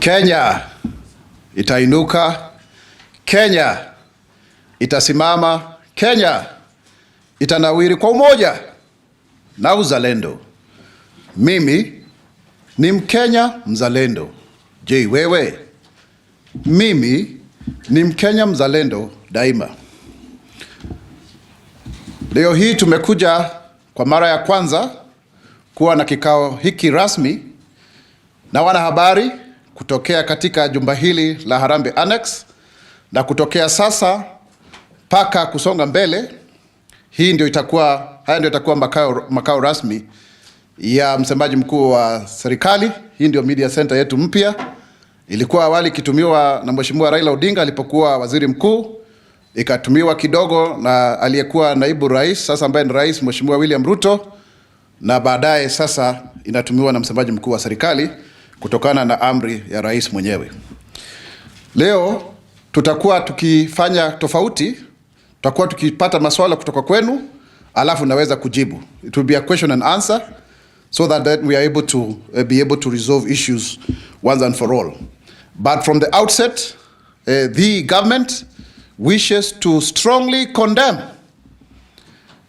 Kenya itainuka, Kenya itasimama, Kenya itanawiri kwa umoja na uzalendo. Mimi ni Mkenya mzalendo. Je, wewe? Mimi ni Mkenya mzalendo daima. Leo hii tumekuja kwa mara ya kwanza kuwa na kikao hiki rasmi na wanahabari kutokea katika jumba hili la Harambee Annex, na kutokea sasa paka kusonga mbele, haya ndio itakuwa makao rasmi ya msemaji mkuu wa serikali. Hii ndio media center yetu mpya. Ilikuwa awali ikitumiwa na Mheshimiwa Raila Odinga alipokuwa waziri mkuu, ikatumiwa kidogo na aliyekuwa naibu rais, sasa ambaye ni rais, Mheshimiwa William Ruto, na baadaye sasa inatumiwa na msemaji mkuu wa serikali kutokana na amri ya rais mwenyewe. Leo tutakuwa tukifanya tofauti, tutakuwa tukipata maswala kutoka kwenu, alafu naweza kujibu. It will be a question and answer so that we are able to resolve issues once and for all. But from the outset, the government wishes to strongly condemn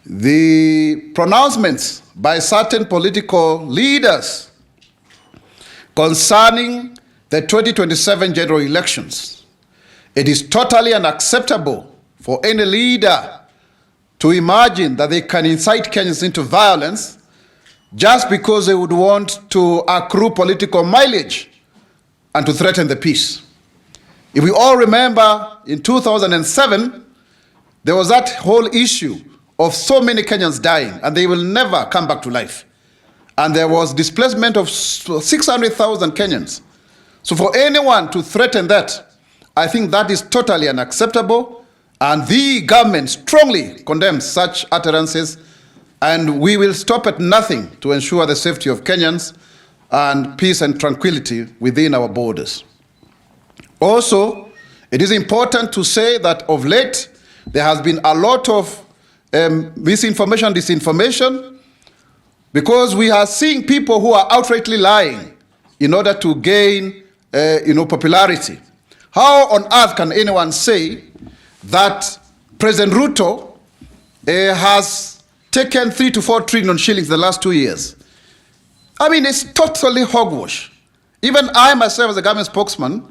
the pronouncements by certain political leaders concerning the 2027 general elections. It is totally unacceptable for any leader to imagine that they can incite Kenyans into violence just because they would want to accrue political mileage and to threaten the peace. If we all remember, in 2007, there was that whole issue of so many Kenyans dying and they will never come back to life. And there was displacement of 600,000 Kenyans. So for anyone to threaten that, I think that is totally unacceptable, and the government strongly condemns such utterances, and we will stop at nothing to ensure the safety of Kenyans and peace and tranquility within our borders. Also, it is important to say that of late, there has been a lot of misinformation, disinformation, because we are seeing people who are outrightly lying in order to gain popularity. How on earth can anyone say that President Ruto has taken 3 to 4 trillion shillings the last 2 years? I mean, it's totally hogwash. Even I myself, as a government spokesman,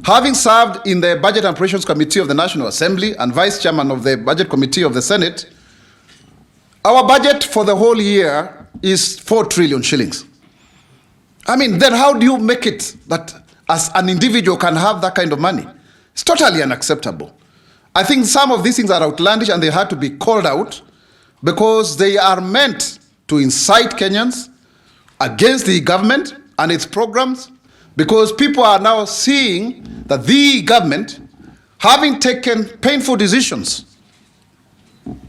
having served in the Budget and Appropriations Committee of the National Assembly and Vice Chairman of the Budget Committee of the Senate, our budget for the whole year is 4 trillion shillings. I mean, then how do you make it that as an individual can have that kind of money? It's totally unacceptable. I think some of these things are outlandish and they had to be called out because they are meant to incite Kenyans against the government and its programs, because people are now seeing that the government, having taken painful decisions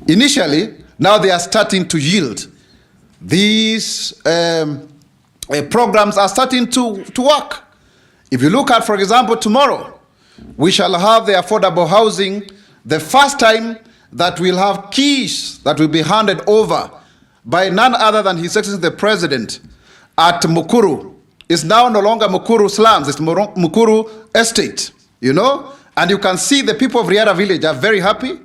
initially, now they are starting to yield. These programs are starting to work. If you look at, for example, tomorrow, we shall have the affordable housing, the first time that we'll have keys that will be handed over by none other than His Excellency the President at Mukuru. It's now no longer Mukuru slums, it's Mukuru estate, and you can see the people of Riara village are very happy.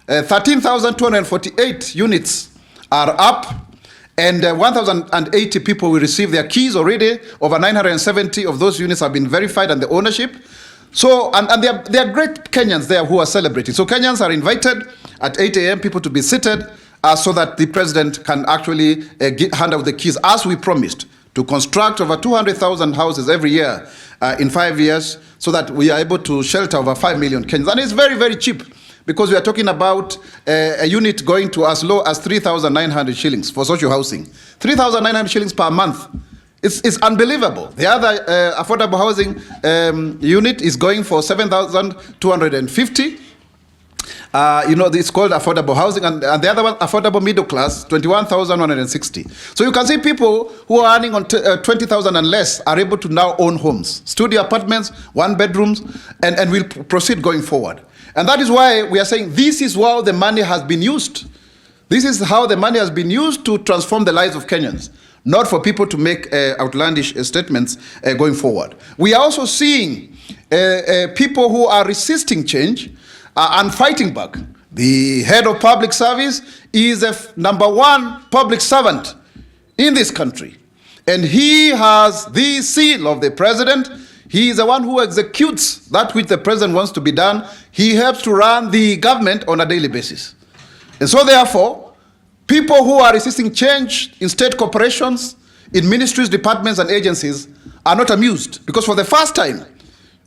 13,248 units are up, and 1,080 people will receive their keys already. Over 970 of those units have been verified and the ownership. So, and there are great Kenyans there who are celebrating. So Kenyans are invited at 8 a.m. people to be seated so that the president can actually hand out the keys, as we promised, to construct over 200,000 houses every year in 5 years, so that we are able to shelter over 5 million Kenyans. And it's very, very cheap, because we are talking about a unit going to as low as 3,900 shillings for social housing. 3,900 shillings per month. It's unbelievable. The other affordable housing unit is going for 7,250. It's called affordable housing, and the other one, affordable middle class, 21,160. So you can see people who are earning on 20,000 and less are able to now own homes, studio apartments, 1 bedrooms, and we'll proceed going forward. And that is why we are saying this is how the money has been used. This is how the money has been used to transform the lives of Kenyans. not for people to make outlandish statements going forward. We are also seeing people who are resisting change and fighting back. The head of public service is the #1 public servant in this country. And he has the seal of the president. He is the one who executes that which the president wants to be done. He helps to run the government on a daily basis. And so therefore, people who are resisting change in state corporations, in ministries, departments, and agencies are not amused. Because for the first time,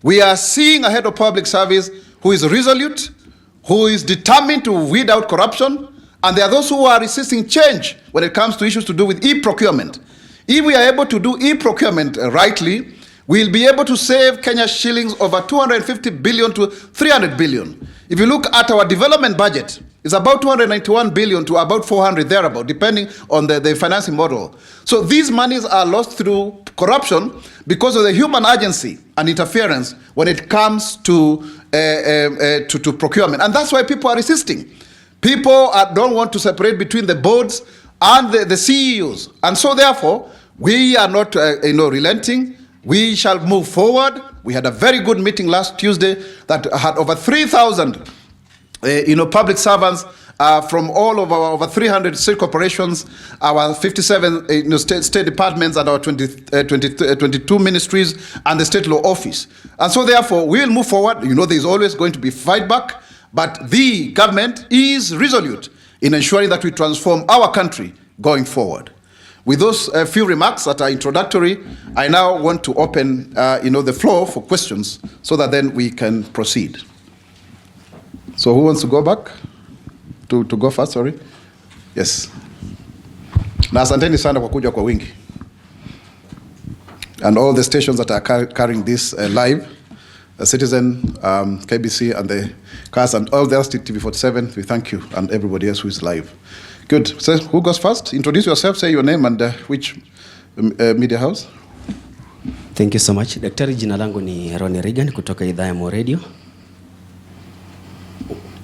we are seeing a head of public service who is resolute, who is determined to weed out corruption, and there are those who are resisting change when it comes to issues to do with e-procurement. If we are able to do e-procurement rightly, we'll be able to save Kenya shillings over 250 billion to 300 billion. If you look at our development budget, it's about 291 billion to about 400 thereabout, depending on the financing model. So these monies are lost through corruption because of the human agency and interference when it comes to procurement. And that's why people are resisting. People don't want to separate between the boards and the CEOs. And so therefore, we are not relenting. We shall move forward. We had a very good meeting last Tuesday that had over 3,000 public servants from all of our over 300 state corporations, our 57 state departments, and our 22 ministries, and the state law office. And so therefore, we will move forward. There's always going to be fight back, but the government is resolute in ensuring that we transform our country going forward. With those few remarks that are introductory, I now want to open the floor for questions so that then we can proceed. So who wants to go back? To go first, sorry? Yes. Na asanteni sana kwa kuja kwa wingi. And all the stations that are carrying this live, Citizen, KBC, and the cast, and all the rest, TV47, we thank you, and everybody else who is live. Good. So who goes first? Introduce yourself, say your name and which media house. Thank you so much. Daktari, jina langu ni Ronnie Reagan kutoka idhaa ya Mwaura Radio.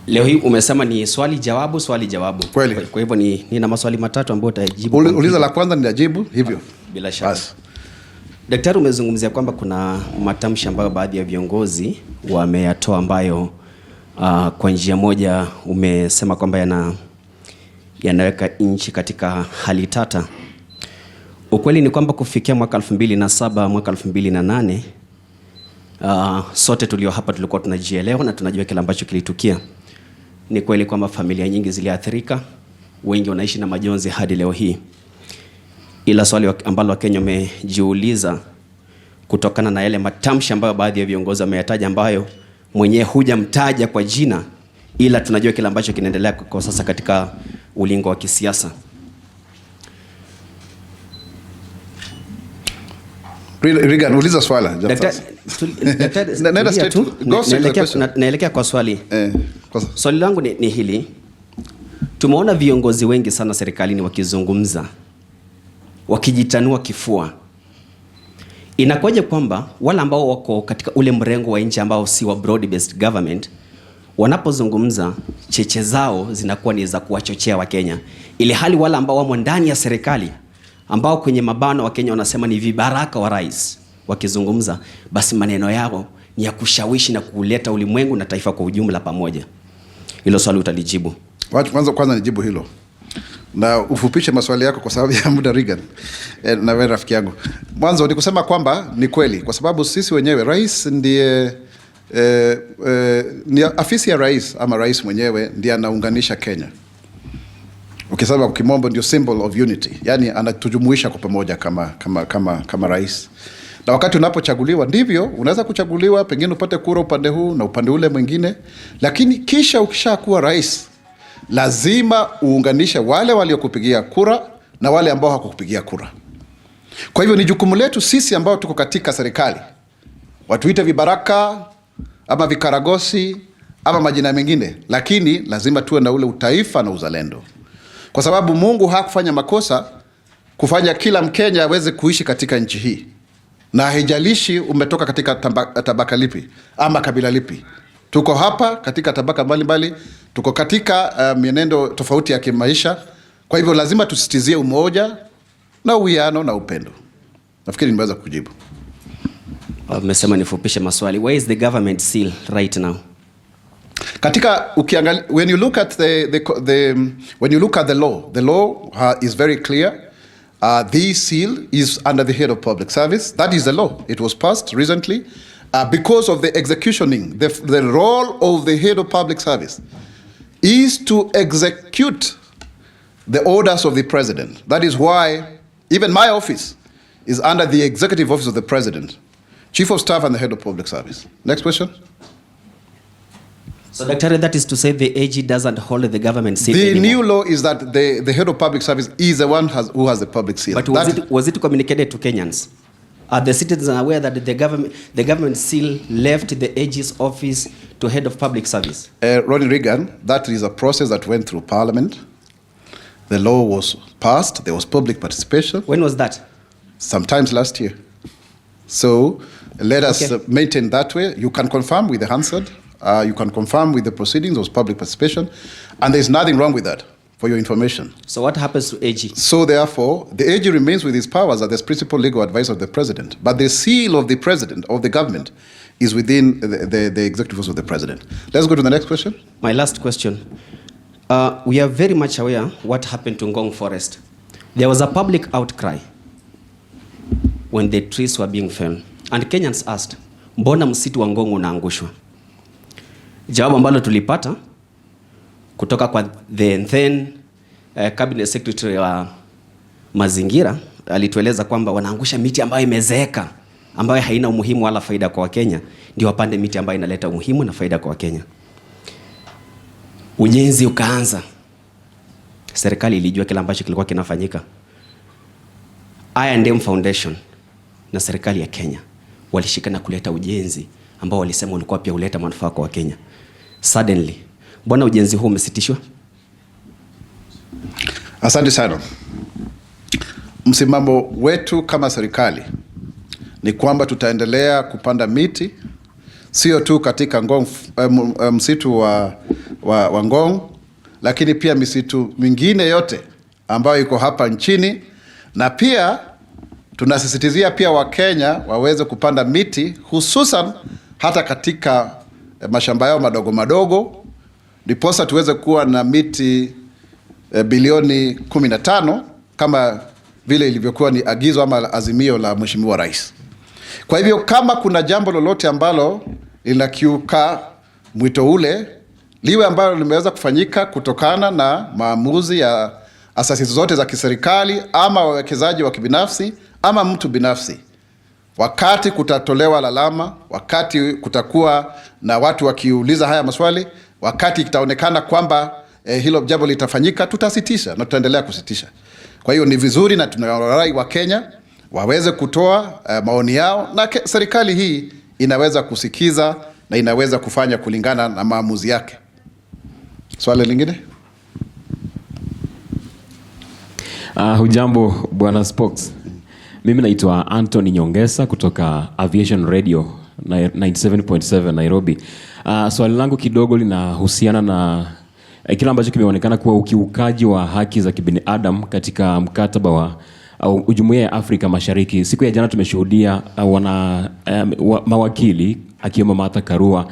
Leo hii umesema ni swali jawabu. Kweli. Kwa hivyo nina maswali matatu ambayo utajibu. Uliza la kwanza nitajibu hivyo. Bila shaka. Daktari, umezungumzia kwamba kuna matamshi ambayo baadhi ya viongozi wameyatoa ambayo kwa njia moja umesema kwamba yanaweka nchi katika hali tata. Ukweli ni kwamba kufikia mwaka 2007, mwaka 2008, sote tulio hapa tulikuwa tunajielewa na tunajua kile ambacho kilitukia. Ni kweli kwamba familia nyingi ziliathirika, wengi wanaishi na majonzi hadi leo hii. Ila swali ambalo Wakenya wamejiuliza kutokana na yale matamshi ambayo baadhi ya viongozi wameyataja, ambayo mwenyewe hujamtaja kwa jina, ila tunajua kile ambacho kinaendelea kwa sasa katika ulingo wa kisiasa. Reagan, uliza swala. Naelekea kwa swali. Swali langu ni hili. Tumeona viongozi wengi sana serikalini wakizungumza, wakijitanua kifua. Inakuwaje kwamba wale ambao wako katika ule mrengo wa nchi ambao si wa broad based government, wanapozungumza cheche zao zinakuwa ni za kuwachochea Wakenya, ili hali wale ambao wamo ndani ya serikali, ambao kwenye mabano Wakenya wanasema ni vibaraka wa rais, wakizungumza basi maneno yao ni ya kushawishi na kuleta ulimwengu na taifa kwa ujumla pamoja? Hilo swali utalijibu. Kwanza nijibu hilo. Na ufupishe maswali yako kwa sababu ya muda, Reagan. Na wewe rafiki yangu. Mwanzo ni kusema kwamba ni kweli, kwa sababu sisi wenyewe rais ndiye ni afisi ya rais ama rais mwenyewe ndiye anaunganisha Kenya. Ukisema kwa kimombo ndio symbol of unity. Yani anatujumuisha kwa pamoja kama rais. Na wakati unapochaguliwa, ndivyo unaweza kuchaguliwa, pengine upate kura upande huu na upande ule mwingine, lakini kisha ukishakuwa rais lazima uunganishe wale waliokupigia kura na wale ambao hawakukupigia kura. Kwa hivyo ni jukumu letu sisi ambao tuko katika serikali, watuite vibaraka ama vikaragosi ama majina mengine, lakini lazima tuwe na ule utaifa na uzalendo. Kwa sababu Mungu hakufanya makosa kufanya kila Mkenya aweze kuishi katika nchi hii. Na haijalishi umetoka katika tabaka lipi ama kabila lipi. Tuko hapa katika tabaka mbalimbali, tuko katika mienendo tofauti ya kimaisha. Kwa hivyo lazima tusitizie umoja, na uwiano na upendo. Nafikiri nimeweza kujibu. Umesema nifupishe maswali. Where is the government seal right now? Katika when you look at the law is very clear. The seal is under the head of public service. That is the law. It was passed recently because of the executioning. The role of the head of public service is to execute the orders of the president. That is why even my office is under the executive office of the president, chief of staff and the head of public service. Next question. So, Dr. that is to say the AG doesn't hold the government seal The anymore. new law is that the head of public service is the one who has the public seal. But was it communicated to Kenyans? Are the citizens aware that the government seal left the AG's office to head of public service? Ronnie Reagan, that is a process that went through Parliament. The law was passed. There was public participation. When was that? Sometimes last year. So let us maintain that way. You can confirm with the Hansard. You can confirm with the proceedings. There was public participation. And there's nothing wrong with that, for your information. So what happens to AG? So therefore, the AG remains with his powers as the principal legal advisor of the president. But the seal of the president, of the government, is within the executive office of the president. Let's go to the next question. My last question. We are very much aware what happened to Ngong Forest. There was a public outcry when the trees were being felled. And Kenyans asked, mbona msitu wa Ngong unaangushwa? Jawabu ambalo tulipata kutoka kwa the then cabinet secretary wa mazingira alitueleza kwamba wanaangusha miti ambayo imezeeka, ambayo haina umuhimu wala faida kwa Wakenya, ndio wapande miti ambayo inaleta umuhimu na faida kwa Wakenya. Ujenzi ukaanza. Serikali ilijua kile ambacho kilikuwa kinafanyika. I&M Foundation na serikali ya Kenya walishika na kuleta ujenzi ambao walisema ulikuwa pia uleta manufaa kwa Wakenya. Suddenly, mbona ujenzi huu umesitishwa? Asante sana. Msimamo wetu kama serikali ni kwamba tutaendelea kupanda miti, sio tu katika Ngong, msitu wa Ngong, lakini pia misitu mingine yote ambayo iko hapa nchini, na pia tunasisitizia pia Wakenya waweze kupanda miti, hususan hata katika mashamba yao madogo madogo, ndiposa tuweze kuwa na miti bilioni 15 kama vile ilivyokuwa ni agizo ama azimio la Mheshimiwa Rais. Kwa hivyo kama kuna jambo lolote ambalo linakiuka mwito ule, liwe ambalo limeweza kufanyika kutokana na maamuzi ya asasi zote za kiserikali ama wawekezaji wa kibinafsi ama mtu binafsi, wakati kutatolewa lalama, wakati kutakuwa na watu wakiuliza haya maswali, wakati itaonekana kwamba hilo jambo litafanyika, tutasitisha na tutaendelea kusitisha. Kwa hiyo ni vizuri na tunawarai wa Kenya waweze kutoa maoni yao, na serikali hii inaweza kusikiza na inaweza kufanya kulingana na maamuzi yake. Swali lingine? Hujambo Bwana Spokes. Mimi naitwa Anthony Nyongesa kutoka Aviation Radio 97.7 Nairobi. Swali langu kidogo linahusiana na kile ambacho kimeonekana kuwa ukiukaji wa haki za kibinadamu katika mkataba wa Jumuiya ya Afrika Mashariki. Siku ya jana tumeshuhudia mawakili akiwemo Martha Karua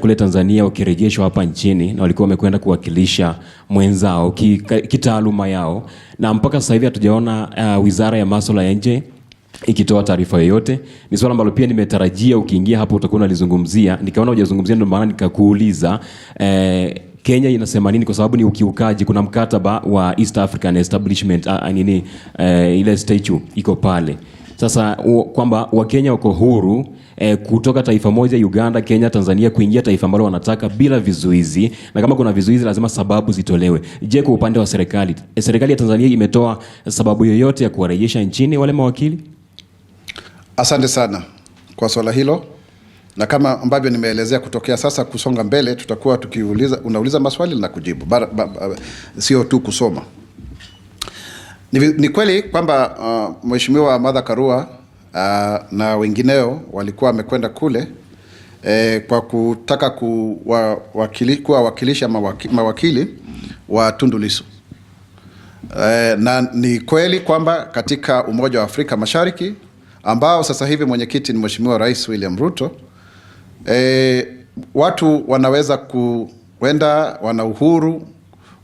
kule Tanzania wakirejeshwa hapa nchini, na walikuwa wamekwenda kuwakilisha mwenzao kitaaluma yao, na mpaka sasa hivi hatujaona Wizara ya Masuala ya Nje ikitoa taarifa yoyote. Ni swala ambalo pia nimetarajia ukiingia hapo utakuwa unalizungumzia, nikaona hujazungumzia, ndio maana nikakuuliza Kenya inasema nini, kwa sababu ni ukiukaji. Kuna mkataba wa East African Establishment ile statute iko pale. Sasa kwamba Wakenya wako huru kutoka taifa moja, Uganda, Kenya, Tanzania, kuingia taifa ambalo wanataka bila vizuizi, na kama kuna vizuizi lazima sababu zitolewe. Je, kwa upande wa serikali, serikali ya Tanzania imetoa sababu yoyote ya kuwarejesha nchini wale mawakili? Asante sana kwa swala hilo, na kama ambavyo nimeelezea, kutokea sasa kusonga mbele tutakuwa unauliza maswali na kujibu, sio tu kusoma. Ni kweli kwamba Mheshimiwa Martha Karua na wengineo walikuwa wamekwenda kule kwa kutaka kuwakilisha mawakili wa Tundu Lissu. Na ni kweli kwamba katika Umoja wa Afrika Mashariki ambao sasa hivi mwenyekiti ni Mheshimiwa Rais William Ruto, watu wanaweza kuenda, wana uhuru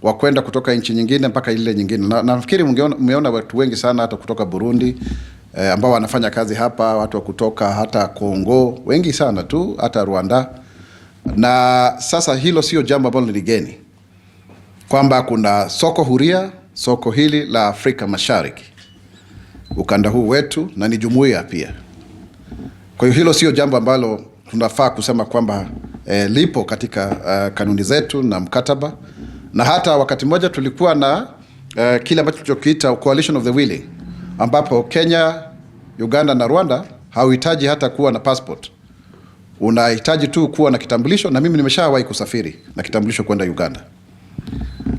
wa kwenda kutoka nchi nyingine mpaka ile nyingine. Na nafikiri mmeona watu wengi sana hata kutoka Burundi ambao wanafanya kazi hapa, watu wa kutoka hata Kongo, wengi sana tu, hata Rwanda. Na sasa hilo sio jambo ambalo ni geni, kwamba kuna soko huria, soko hili la Afrika Mashariki, ukanda huu wetu, na ni jumuiya pia. Kwa hiyo hilo sio jambo ambalo tunafaa kusema kwamba lipo katika kanuni zetu na mkataba. Na hata wakati mmoja tulikuwa na kile ambacho tulichokiita coalition of the willing, ambapo Kenya, Uganda na Rwanda hauhitaji hata kuwa na passport. Unahitaji tu kuwa na kitambulisho, na mimi nimeshawahi kusafiri na kitambulisho kwenda Uganda.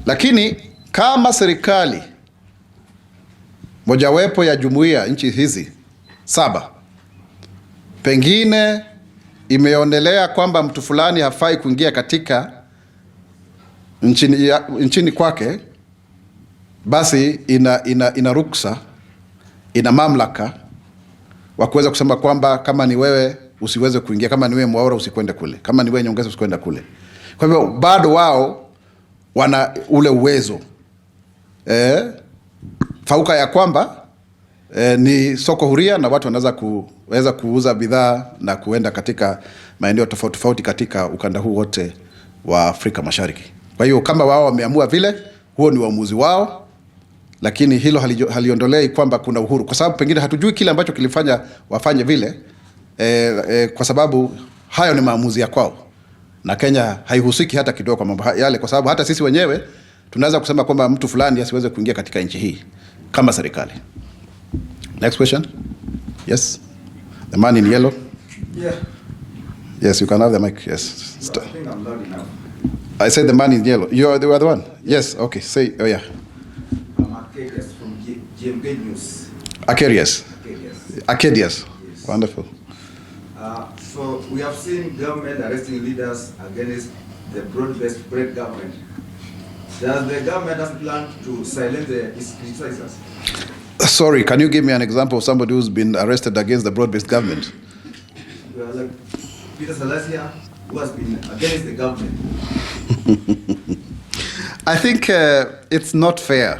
Lakini kama serikali mojawapo ya jumuiya nchi hizi 7 pengine imeonelea kwamba mtu fulani hafai kuingia katika nchini kwake, basi ina ruksa, ina mamlaka wa kuweza kusema kwamba kama ni wewe usiweze kuingia, kama ni wewe Mwaura usikwende kule, kama ni wewe Nyongeza usikwenda kule. Kwa hivyo bado wao wana ule uwezo fauka ya kwamba ni soko huria na watu wanaweza kuuza bidhaa na kuenda katika maeneo tofauti tofauti katika ukanda huu wote wa Afrika Mashariki. Kwa hiyo kama wao wameamua vile, huo ni uamuzi wao, lakini hilo haliondolei kwamba kuna uhuru, kwa sababu pengine hatujui kile ambacho kilifanya wafanye vile, kwa sababu hayo ni maamuzi ya kwao, na Kenya haihusiki hata kidogo kwa mambo yale, kwa sababu hata sisi wenyewe tunaweza kusema kwamba mtu fulani asiweze kuingia katika nchi hii kama serikali. Next question. Yes. The man in yellow. Yeah. Yes, you can have the mic. Yes. I think I'm loud enough. I said the man in yellow. You are the other one? Yes. Okay. Say, oh yeah. I'm Arcadius from GMK News. Arcadius. Arcadius. Yes. Wonderful. So we have seen government arresting leaders against the broad-based bread government. Does the government have plan to silence its criticizers? Sorry, can you give me an example of somebody who's been arrested against the broad-based government? Like Peter Salasia, who has been against the government. I think it's not fair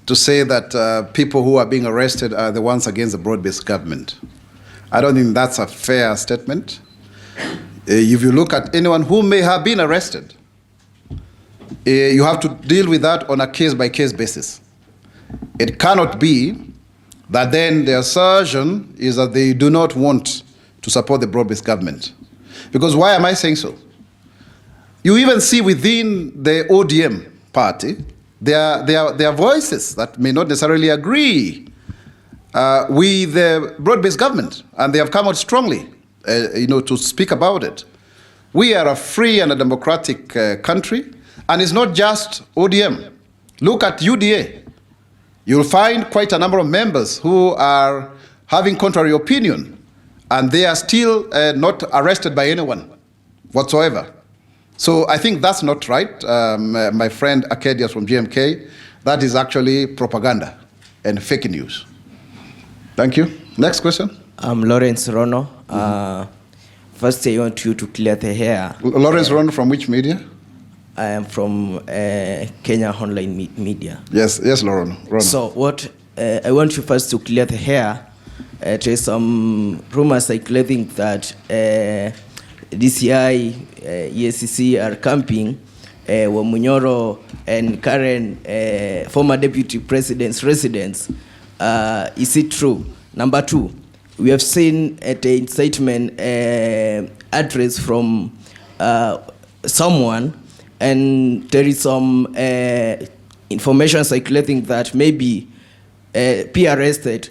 to say that people who are being arrested are the ones against the broad-based government. I don't think that's a fair statement. If you look at anyone who may have been arrested, you have to deal with that on a case-by-case basis. It cannot be that then the assertion is that they do not want to support the broad-based government. Because why am I saying so? You even see within the ODM party, there are voices that may not necessarily agree with the broad-based government, and they have come out strongly, to speak about it. We are a free and a democratic country, and it's not just ODM. Look at UDA. You'll find quite a number of members who are having contrary opinion, and they are still not arrested by anyone whatsoever. So I think that's not right, my friend Arcadius from GMK. That is actually propaganda and fake news. Thank you. Next question. I'm Lawrence Rono. First, I want you to clear the hair. Lawrence Rono from which media? I am from Kenya Online Media. Yes, Rono. So what I want you first to clear the hair. There is some rumors circulating that DCI, EACC are camping Mwaura and current former deputy president's residence. Is it true? Number 2, we have seen at the incitement address from someone, and there is some information circulating that maybe be arrested.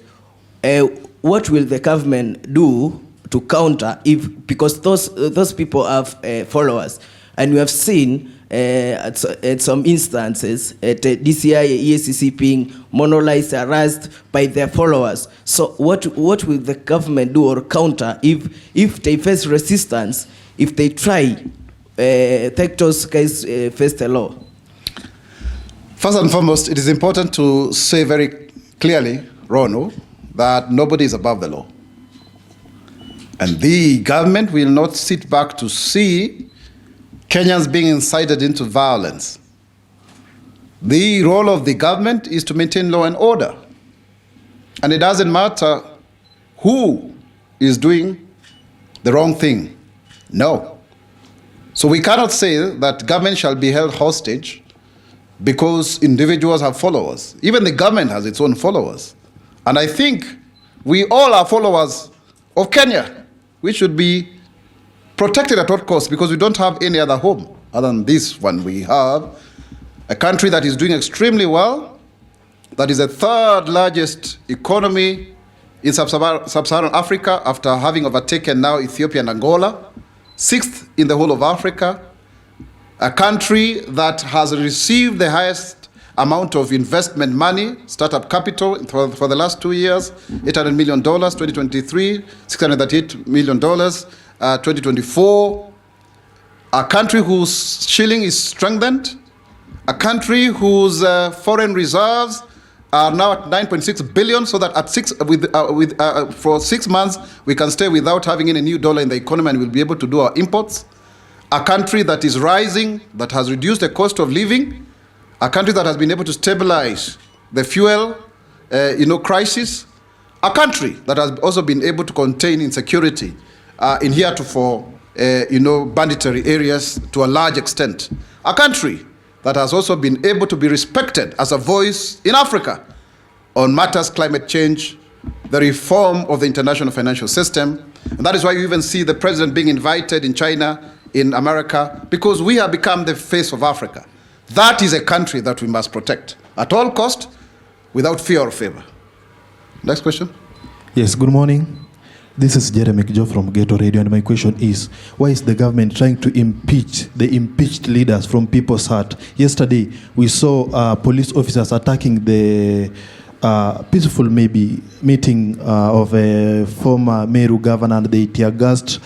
What will the government do to counter because those people have followers, and we have seen at some instances at DCI, EACC being monolized, harassed by their followers. So what will the government do or counter if they face resistance, if they try take those guys face the law? First and foremost, it is important to say very clearly, Rono, that nobody is above the law. And the government will not sit back to see Kenyans being incited into violence. The role of the government is to maintain law and order. And it doesn't matter who is doing the wrong thing. No. So we cannot say that government shall be held hostage because individuals have followers. Even the government has its own followers. And I think we all are followers of Kenya. We should be protected at all costs because we don't have any other home other than this one. We have a country that is doing extremely well, that is the third largest economy in sub-Saharan Africa after having overtaken now Ethiopia and Angola, sixth in the whole of Africa, a country that has received the highest amount of investment money, startup capital for the last 2 years, $800 million, 2023, $638 million, 2024, a country whose shilling is strengthened, a country whose foreign reserves are now at 9.6 billion, so that at for 6 months we can stay without having any new dollar in the economy and we'll be able to do our imports. A country that is rising, that has reduced the cost of living, a country that has been able to stabilize the fuel crisis, a country that has also been able to contain insecurity in heretofore banditry areas to a large extent, a country that has also been able to be respected as a voice in Africa on matters climate change, the reform of the international financial system. And that is why you even see the president being invited in China, in America, because we have become the face of Africa. That is a country that we must protect at all cost, without fear or favor. Next question. Yes, good morning. This is Jeremy Kijo from Ghetto Radio, and my question is, why is the government trying to impeach the impeached leaders from People's Heart? Yesterday, we saw police officers attacking the peaceful meeting of a former Meru governor, and they tear-gassed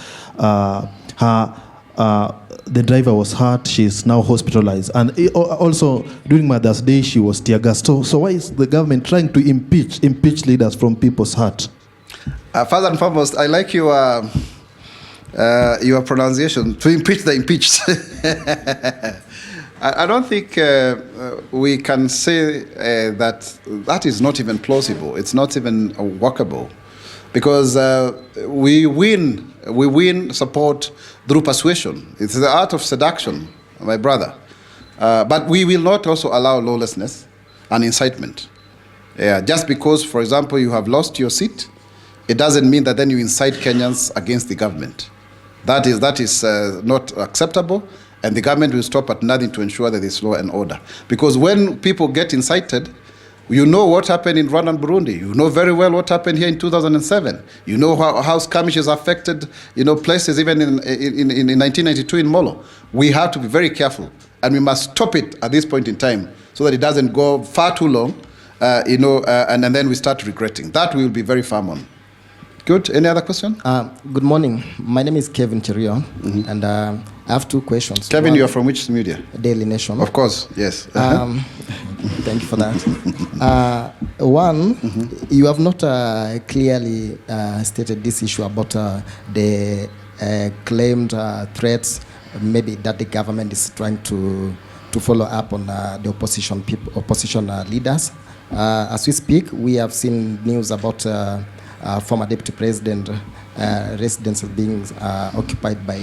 the driver was hurt. She is now hospitalized. And also, during Mother's Day, she was tear-gassed. So why is the government trying to impeach leaders from People's Heart? First and foremost, I like your pronunciation, to impeach the impeached. I don't think we can say that is not even plausible. It's not even workable. Because we win support through persuasion. It's the art of seduction, my brother. But we will not also allow lawlessness and incitement. Just because, for example, you have lost your seat, it doesn't mean that then you incite Kenyans against the government. That is not acceptable, and the government will stop at nothing to ensure that there's law and order. Because when people get incited, you know what happened in Rwanda and Burundi. You know very well what happened here in 2007. You know how skirmishes affected, places even in 1992 in Molo. We have to be very careful, and we must stop it at this point in time so that it doesn't go far too long, and then we start regretting. That we will be very firm on. Good. Any other question? Good morning. My name is Kevin Chirio, and I have two questions. Kevin, you are from which media? Daily Nation. Of course, yes. Thank you for that. One, you have not clearly stated this issue about the claimed threats, maybe that the government is trying to follow up on the opposition leaders. As we speak, we have seen news about former deputy president residences being occupied by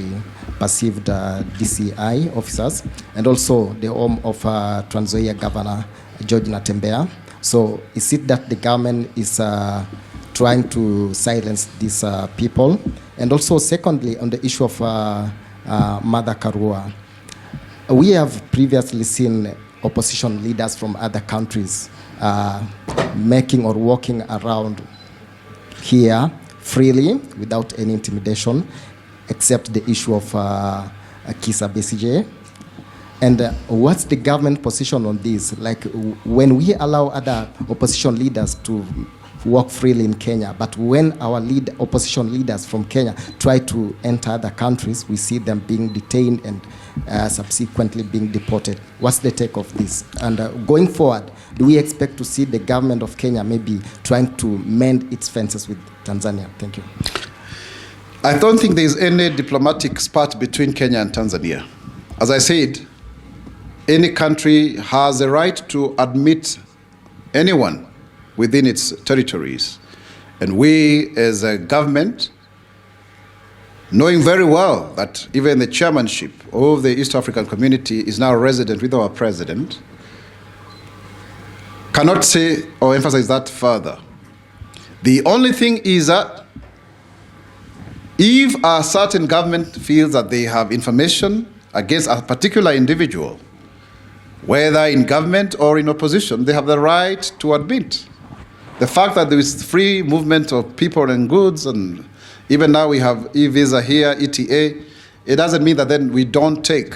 perceived DCI officers, and also the home of Trans Nzoia Governor George Natembeya. So is it that the government is trying to silence these people? And also, secondly, on the issue of Martha Karua, we have previously seen opposition leaders from other countries making or walking around here freely without any intimidation, except the issue of Kizza Besigye. And what's the government position on this? Like, when we allow other opposition leaders to walk freely in Kenya. But when our opposition leaders from Kenya try to enter other countries, we see them being detained and subsequently being deported. What's the take of this? And going forward, do we expect to see the government of Kenya maybe trying to mend its fences with Tanzania? Thank you. I don't think there is any diplomatic spat between Kenya and Tanzania. As I said, any country has a right to admit anyone within its territories. And we, as a government, knowing very well that even the chairmanship of the East African community is now resident with our president, cannot say or emphasize that further. The only thing is that if a certain government feels that they have information against a particular individual, whether in government or in opposition, they have the right to admit. The fact that there is free movement of people and goods, and even now we have e-visa here, ETA, it doesn't mean that then we don't take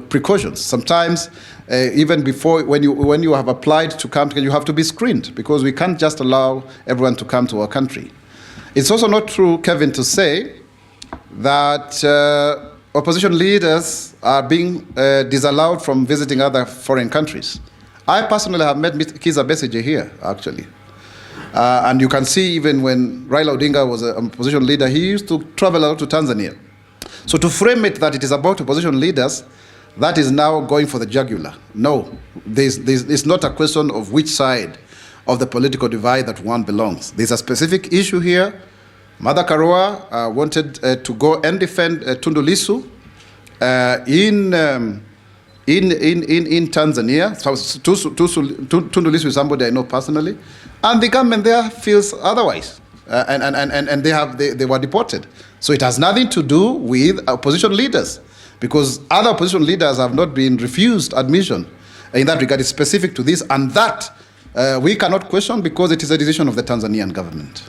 precautions. Sometimes even before, when you have applied to come, you have to be screened, because we can't just allow everyone to come to our country. It's also not true, Kevin, to say that opposition leaders are being disallowed from visiting other foreign countries. I personally have met Kizza Besigye here, actually. And you can see even when Raila Odinga was an opposition leader, he used to travel out to Tanzania. So to frame it that it is about opposition leaders, that is now going for the jugular. No, it's not a question of which side of the political divide that one belongs. There's a specific issue here. Mother Karua wanted to go and defend Tundu Lissu in Tanzania. Tundu Lissu is somebody I know personally, and the government there feels otherwise, and they were deported. So it has nothing to do with opposition leaders, because other opposition leaders have not been refused admission. In that regard, it's specific to this, and that we cannot question, because it is a decision of the Tanzanian government.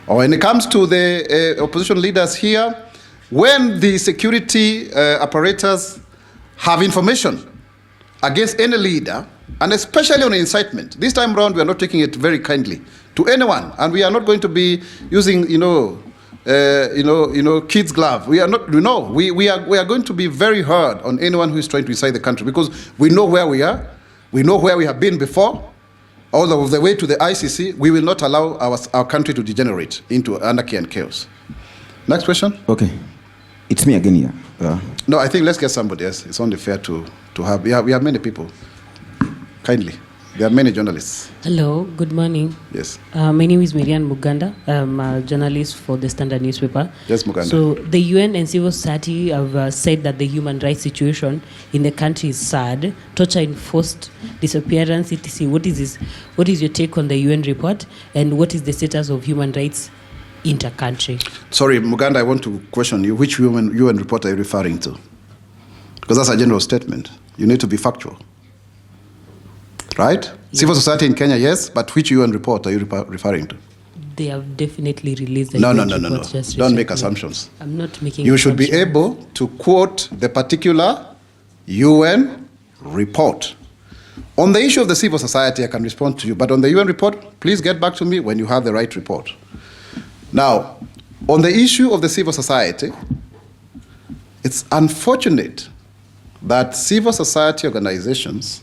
Or when it comes to the opposition leaders here, when the security apparatus have information against any leader, and especially on incitement, this time around we are not taking it very kindly to anyone, and we are not going to be using kids' glove. We are not. We are going to be very hard on anyone who is trying to incite the country, because we know where we are, we know where we have been before. All of the way to the ICC, we will not allow our country to degenerate into anarchy and chaos. Next question. Okay. It's me again here. No, I think let's get somebody else. It's only fair to have. We have many people. Kindly. There are many journalists. Hello, good morning. Yes. My name is Marian Muganda. I'm a journalist for the Standard newspaper. Yes, Muganda. So the UN and civil society have said that the human rights situation in the country is sad. Torture, enforced disappearance, etc. What is this? What is your take on the UN report, and what is the status of human rights inter-country? Sorry, Muganda, I want to question you. Which UN report are you referring to? Because that's a general statement. You need to be factual. Right? Yeah. Civil society in Kenya, yes, but which UN report are you referring to? They have definitely released a No. Just don't make recently. assumptions. I'm not making You should assumptions. be able to quote the particular UN report. On the issue of the civil society, I can respond to you, but on the UN report, please get back to me when you have the right report. Now, on the issue of the civil society, it's unfortunate that civil society organizations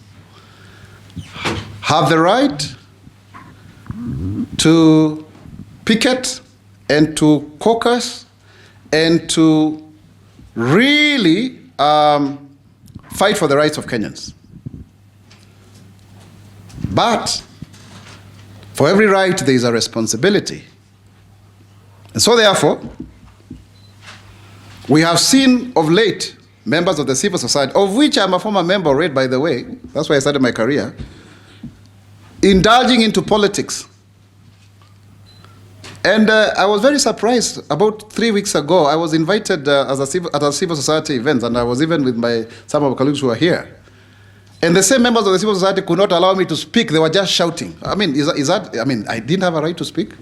have the right to picket and to caucus and to really fight for the rights of Kenyans. But for every right, there is a responsibility. And so therefore, we have seen of late members of the civil society, of which I'm a former member already, by the way, that's why I started my career, indulging into politics. And I was very surprised. About 3 weeks ago, I was invited at a civil society event, and I was even with some of my colleagues who are here. And the same members of the civil society could not allow me to speak. They were just shouting. I mean, I didn't have a right to speak.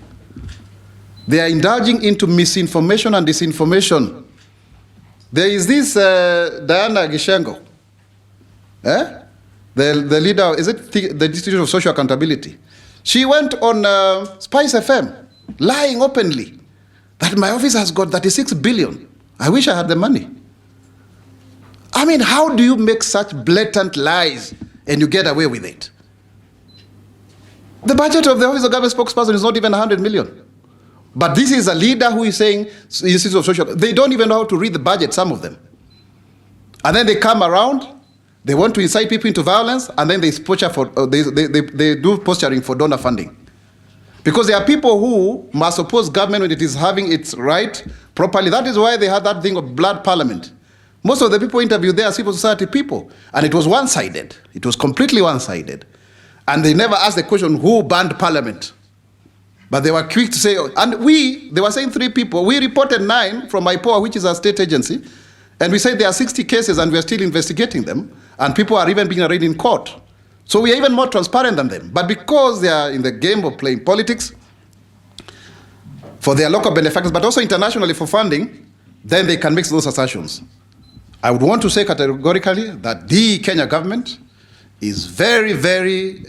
They are indulging into misinformation and disinformation. There is this Diana Gishengo, the leader, is it the Institute of Social Accountability? She went on Spice FM, lying openly that my office has got 36 billion. I wish I had the money. I mean, how do you make such blatant lies and you get away with it? The budget of the Office of Government Spokesperson is not even 100 million. But this is a leader who is saying, issues of social, they don't even know how to read the budget, some of them. And then they come around, they want to incite people into violence, and then they do posturing for donor funding. Because there are people who must oppose government when it is having its right properly. That is why they had that thing of blood parliament. Most of the people interviewed there are civil society people, and it was one-sided. It was completely one-sided. And they never asked the question, who banned parliament? But they were quick to say, and they were saying 3 people. We reported 9 from IPOA, which is a state agency, and we said there are 60 cases and we are still investigating them, and people are even being arraigned in court. So we are even more transparent than them. But because they are in the game of playing politics for their local benefactors, but also internationally for funding, then they can make those assertions. I would want to say categorically that the Kenya government is very, very,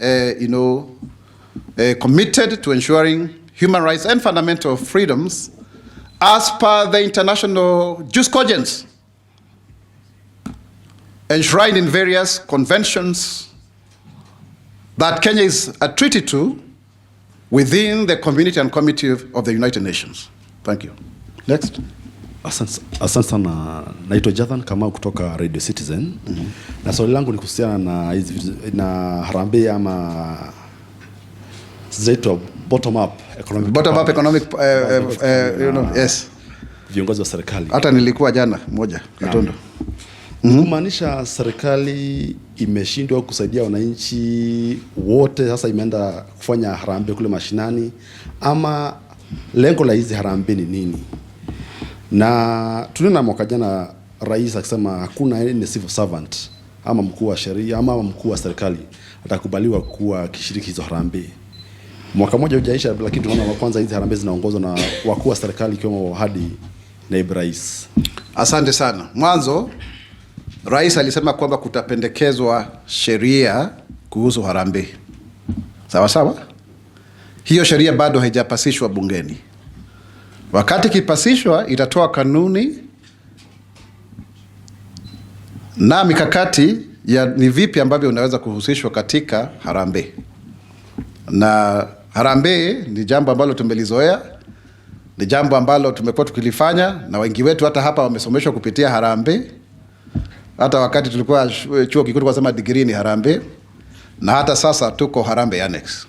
committed to ensuring human rights and fundamental freedoms as per the international jus cogens enshrined in various conventions that Kenya is a treaty to within the community and committee of the United Nations. Thank you. Next. Asante sana, naitwa Jathan Kamau kutoka Radio Citizen. Na swali langu ni kuhusiana na hizi na harambee ama zaitwa bottom up economic yes, viongozi wa serikali. Hata nilikuwa jana moja Katondo. Kumaanisha serikali imeshindwa kusaidia wananchi wote, sasa imeenda kufanya harambee kule mashinani, ama lengo la hizi harambee ni nini? Na tuliona mwaka jana rais akisema hakuna any civil servant ama mkuu wa sheria ama mkuu wa serikali atakubaliwa kuwa kishiriki hizo harambee. Mwaka mmoja hujaisha, lakini tunaona kwanza hizi harambee zinaongozwa na wakuu wa serikali ikiwemo hadi naibu rais. Asante sana. Mwanzo rais alisema kwamba kutapendekezwa sheria kuhusu harambee. Sawa sawa? Hiyo sheria bado haijapasishwa bungeni. Wakati kipasishwa itatoa kanuni na mikakati ya ni vipi ambavyo unaweza kuhusishwa katika harambee. Na harambee ni jambo ambalo tumelizoea, ni jambo ambalo tumekuwa tukilifanya, na wengi wetu hata hapa wamesomeshwa kupitia harambee. Hata wakati tulikuwa chuo kikuu tulikuwa sema degree ni harambee, na hata sasa tuko harambee annex.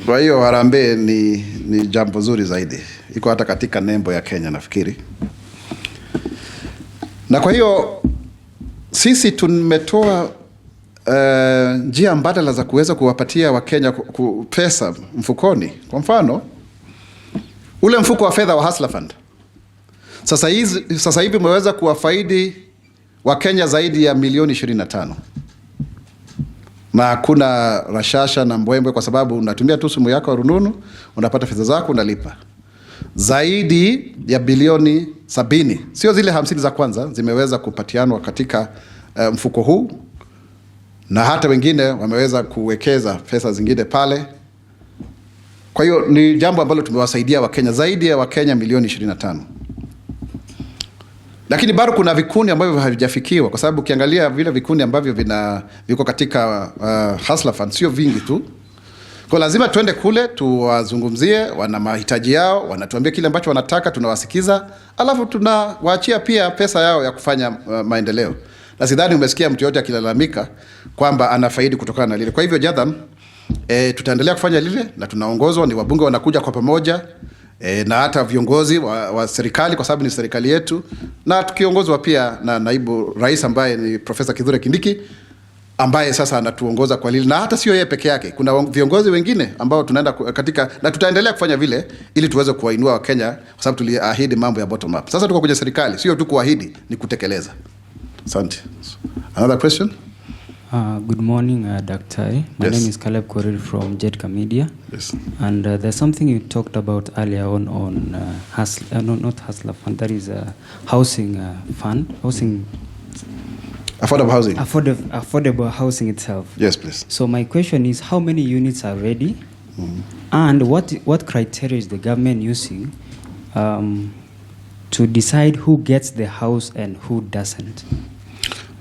Kwa hiyo harambee ni jambo zuri zaidi. Iko hata katika nembo ya Kenya nafikiri. Na kwa hiyo sisi tumetoa njia mbadala za kuweza kuwapatia Wakenya pesa mfukoni. Kwa mfano, ule mfuko wa fedha wa Hustler Fund. Sasa hivi umeweza kuwafaidi Wakenya zaidi ya milioni 25. Na hakuna rashasha na mbwembwe, kwa sababu unatumia tu simu yako rununu, unapata fedha zako, unalipa. Zaidi ya bilioni 70, sio zile 50 za kwanza, zimeweza kupatianwa katika mfuko huu, na hata wengine wameweza kuwekeza pesa zingine pale. Kwa hiyo ni jambo ambalo tumewasaidia Wakenya, zaidi ya Wakenya milioni 25. Lakini bado kuna vikundi ambavyo havijafikiwa, kwa sababu ukiangalia vile vikundi ambavyo viko katika Hustler Fund sio vingi tu. Kwa lazima tuende kule tuwazungumzie, wana mahitaji yao, wanatuambia kile ambacho wanataka, tunawasikiza, alafu tunawaachia pia pesa yao ya kufanya maendeleo. Na sidhani umesikia mtu yote akilalamika kwamba anafaidi kutokana na lile. Kwa hivyo Jathan, tutaendelea kufanya lile, na tunaongozwa ni wabunge wanakuja kwa pamoja, na hata viongozi wa serikali, kwa sababu ni serikali yetu, na tukiongozwa pia na naibu rais ambaye ni Profesa Kithure Kindiki, ambaye sasa anatuongoza kwa lile. Na hata sio yeye peke yake, kuna viongozi wengine ambao tunaenda katika, na tutaendelea kufanya vile ili tuweze kuwainua Wakenya, kwa sababu tuliahidi mambo ya bottom up. Sasa tuko kwenye serikali, sio tu kuahidi, ni kutekeleza. Asante. Another question? Good morning, Dr. My name is Caleb Korir from Jedka Media. Yes. And there's something you talked about earlier on not Hustler Fund, that is a housing fund. Affordable housing. Affordable housing itself. Yes, please. So my question is, how many units are ready, and what criteria is the government using to decide who gets the house and who doesn't?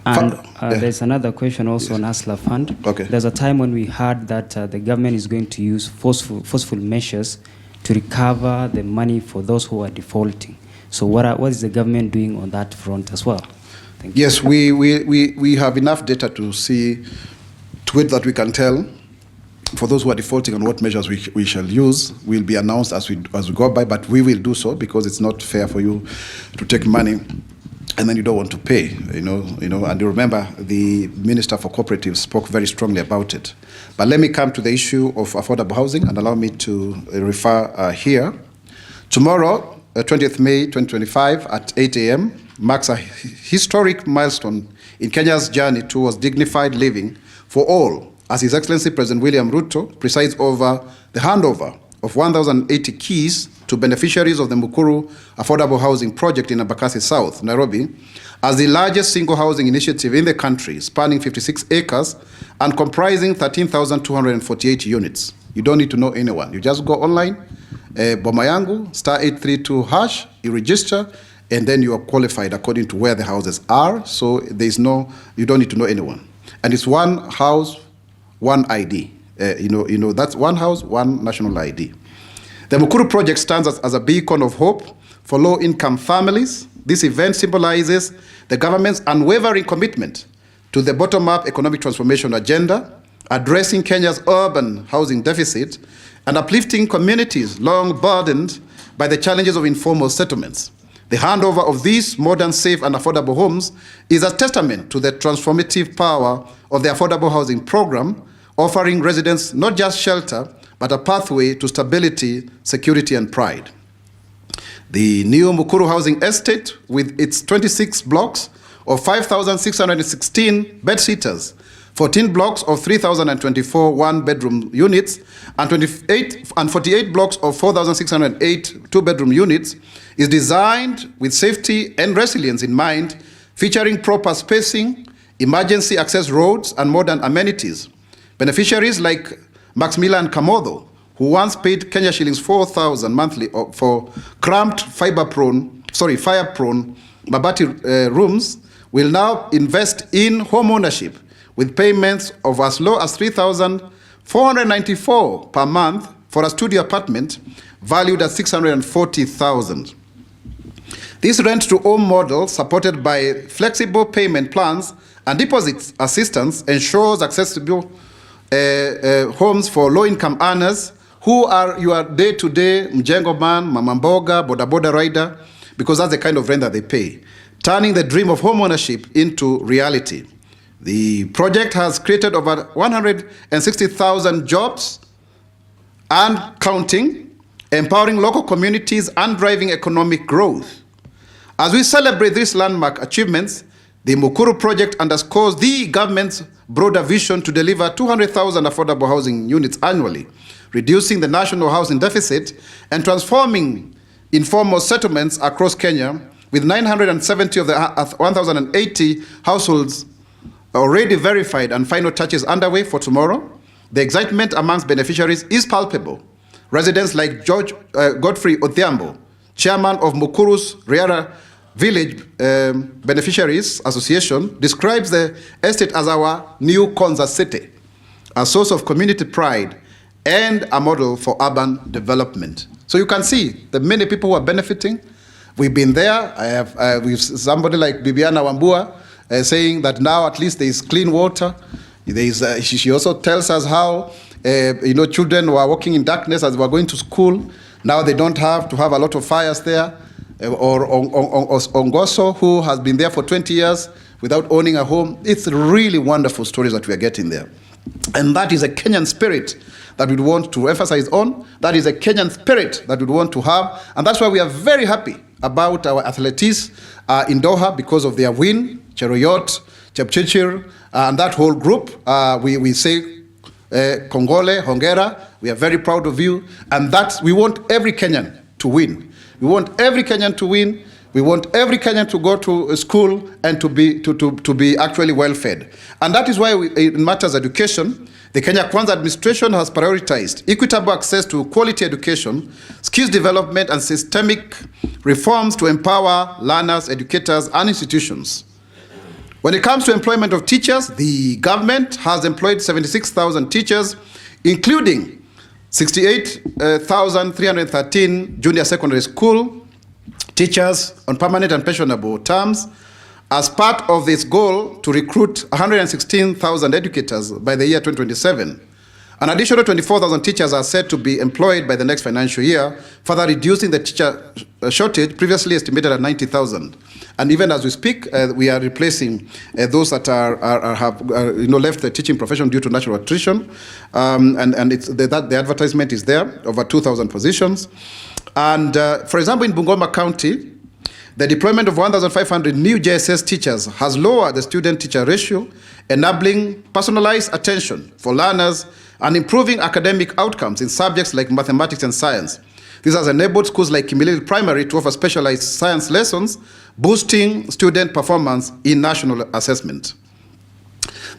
And there's another question also on Hustler Fund. Okay. There's a time when we heard that the government is going to use forceful measures to recover the money for those who are defaulting. So what is the government doing on that front as well? Thank you. Yes, we have enough data to see to it that we can tell for those who are defaulting and what measures we shall use will be announced as we go by, but we will do so because it's not fair for you to take money and then you don't want to pay, and you remember the Minister for Cooperatives spoke very strongly about it. But let me come to the issue of affordable housing and allow me to refer here. Tomorrow, 20th May 2025 at 8 a.m. marks a historic milestone in Kenya's journey towards dignified living for all, as His Excellency President William Ruto presides over the handover of 1,080 keys to beneficiaries of the Mukuru Affordable Housing Project in Embakasi South, Nairobi, as the largest single housing initiative in the country, spanning 56 acres and comprising 13,248 units. You don't need to know anyone. You just go online, Boma Yangu, *832#, you register, and then you are qualified according to where the houses are. So you don't need to know anyone. And it's one house, one ID. That's one house, one national ID. The Mukuru project stands as a beacon of hope for low-income families. This event symbolizes the government's unwavering commitment to the bottom-up economic transformation agenda, addressing Kenya's urban housing deficit and uplifting communities long burdened by the challenges of informal settlements. The handover of these modern, safe, and affordable homes is a testament to the transformative power of the affordable housing program, offering residents not just shelter, but a pathway to stability, security, and pride. The new Mukuru Housing Estate, with its 26 blocks of 5,616 bed-sitters, 14 blocks of 3,024 one-bedroom units, and 48 blocks of 4,608 two-bedroom units, is designed with safety and resilience in mind, featuring proper spacing, emergency access roads, and modern amenities. Beneficiaries like Maximilian Kamodo, who once paid Kenya shillings 4,000 monthly for cramped fire-prone Mabati rooms, will now invest in home ownership with payments of as low as 3,494 per month for a studio apartment valued at 640,000. This rent-to-own model, supported by flexible payment plans and deposit assistance, ensures accessible homes for low-income earners who are your day-to-day mjengo man, mama mboga, boda rider, because that's the kind of rent that they pay, turning the dream of home ownership into reality. The project has created over 160,000 jobs and counting, empowering local communities and driving economic growth. As we celebrate these landmark achievements, the Mukuru project underscores the government's broader vision to deliver 200,000 affordable housing units annually, reducing the national housing deficit and transforming informal settlements across Kenya, with 970 of the 1,080 households already verified and final touches underway for tomorrow. The excitement amongst beneficiaries is palpable. Residents like Godfrey Odhiambo, chairman of Mukuru's Riara Village Beneficiaries Association, describes the estate as our new Konza city, a source of community pride and a model for urban development. So you can see the many people who are benefiting. We've been there. I have with somebody like Bibiana Wambua saying that now at least there is clean water. She also tells us how children were walking in darkness as they were going to school. Now they don't have to have a lot of fires there. Or Ongoso, who has been there for 20 years without owning a home. It's really wonderful stories that we are getting there. And that is a Kenyan spirit that we want to emphasize on. That is a Kenyan spirit that we want to have. And that's why we are very happy about our athletes in Doha because of their win, Cheruiyot, Chepchirchir, and that whole group. We say Kongole, Hongera, we are very proud of you. And we want every Kenyan to win. We want every Kenyan to win We want every Kenyan to go to school and to be actually well fed. And that is why in matters of education, the Kenya Kwanza administration has prioritized equitable access to quality education, skills development, and systemic reforms to empower learners, educators, and institutions. When it comes to employment of teachers, the government has employed 76,000 teachers, including 68,313 junior secondary school teachers on permanent and pensionable terms, as part of this goal to recruit 116,000 educators by the year 2027. An additional 24,000 teachers are said to be employed by the next financial year, further reducing the teacher shortage previously estimated at 90,000. And even as we speak, we are replacing those that have left the teaching profession due to natural attrition. And it's the advertisement is there, over 2,000 positions. And for example, in Bungoma County, the deployment of 1,500 new JSS teachers has lowered the student-teacher ratio, enabling personalized attention for learners and improving academic outcomes in subjects like mathematics and science. This has enabled schools like Kimilili Primary to offer specialized science lessons, boosting student performance in national assessment.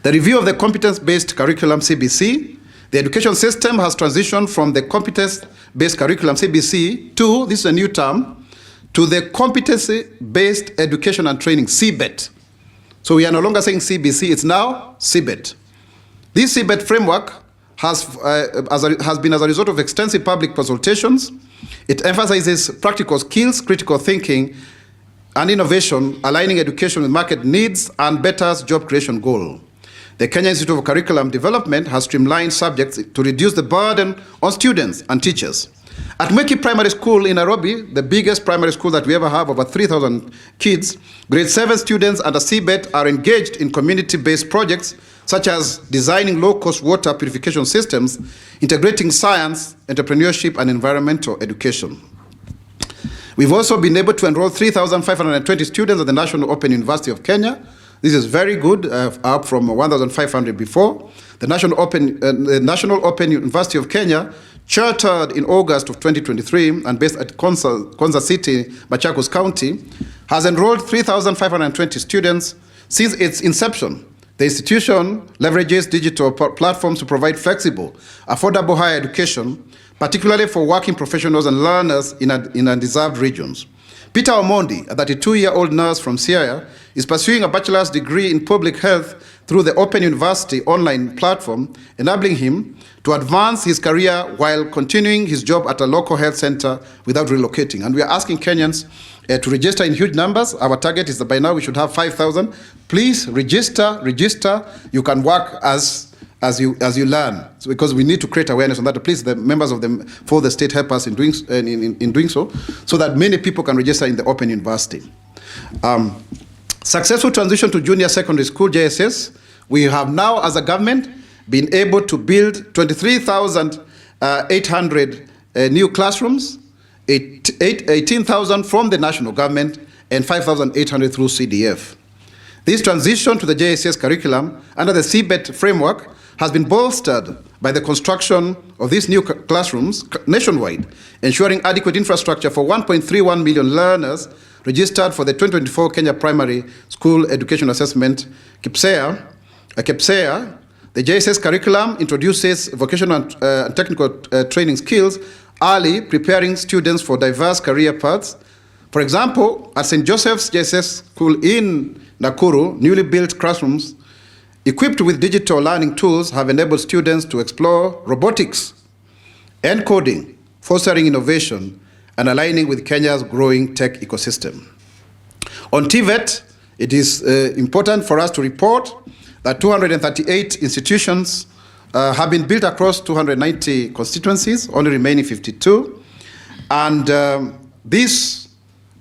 The review of the competence-based curriculum CBC, the education system has transitioned from the competence-based curriculum CBC to, this is a new term, to the competency-based education and training, CBET. So we are no longer saying CBC, it's now CBET. This CBET framework has been as a result of extensive public consultations. It emphasizes practical skills, critical thinking, and innovation, aligning education with market needs and betters job creation goal. The Kenya Institute of Curriculum Development has streamlined subjects to reduce the burden on students and teachers. At Mweki Primary School in Nairobi, the biggest primary school that we ever have, over 3,000 kids, grade 7 students under CBET are engaged in community-based projects such as designing low-cost water purification systems, integrating science, entrepreneurship, and environmental education. We've also been able to enroll 3,520 students at the National Open University of Kenya. This is very good, up from 1,500 before. The National Open University of Kenya, chartered in August of 2023 and based at Konza City, Machakos County, has enrolled 3,520 students since its inception. The institution leverages digital platforms to provide flexible, affordable higher education, particularly for working professionals and learners in undeserved regions. Peter Omondi, a 32-year-old nurse from Siaya, is pursuing a bachelor's degree in public health through the Open University online platform, enabling him to advance his career while continuing his job at a local health center without relocating. And we are asking Kenyans to register in huge numbers. Our target is that by now we should have 5,000. Please register. You can work as you learn, because we need to create awareness on that. Please, the members of the state help us in doing so that many people can register in the Open University. Successful transition to junior secondary school, JSS. We have now, as a government, been able to build 23,800 new classrooms, 18,000 from the national government, and 5,800 through CDF. This transition to the JSS curriculum under the CBET framework has been bolstered by the construction of these new classrooms nationwide, ensuring adequate infrastructure for 1.31 million learners registered for the 2024 Kenya Primary School Education Assessment, KPSEA. The JSS curriculum introduces vocational and technical training skills early, preparing students for diverse career paths. For example, at St. Joseph's JSS School in Nakuru, newly built classrooms equipped with digital learning tools have enabled students to explore robotics and coding, fostering innovation and aligning with Kenya's growing tech ecosystem. On TVET, it is important for us to report that 238 institutions have been built across 290 constituencies, only remaining 52. And this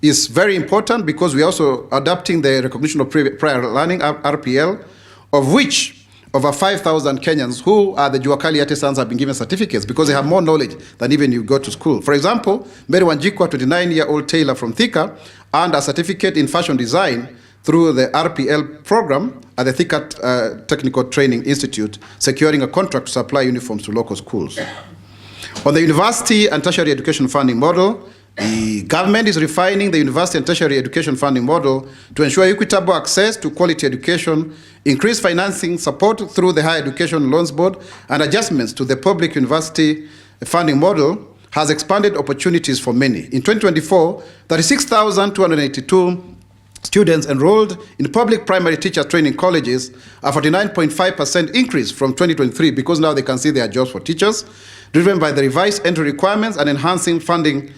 is very important because we are also adopting the recognition of prior learning, RPL, of which over 5,000 Kenyans who are the Juakali artisans have been given certificates because they have more knowledge than even you go to school. For example, Mary Wanjikwa, 29-year-old tailor from Thika, earned a certificate in fashion design through the RPL program at the Thika Technical Training Institute, securing a contract to supply uniforms to local schools. On the university and tertiary education funding model, The government is refining the university and tertiary education funding model to ensure equitable access to quality education, increase financing support through the Higher Education Loans Board, and adjustments to the public university funding model has expanded opportunities for many. In 2024, 36,282 students enrolled in public primary teacher training colleges, a 49.5% increase from 2023 because now they can see their jobs for teachers, driven by the revised entry requirements and enhancing funding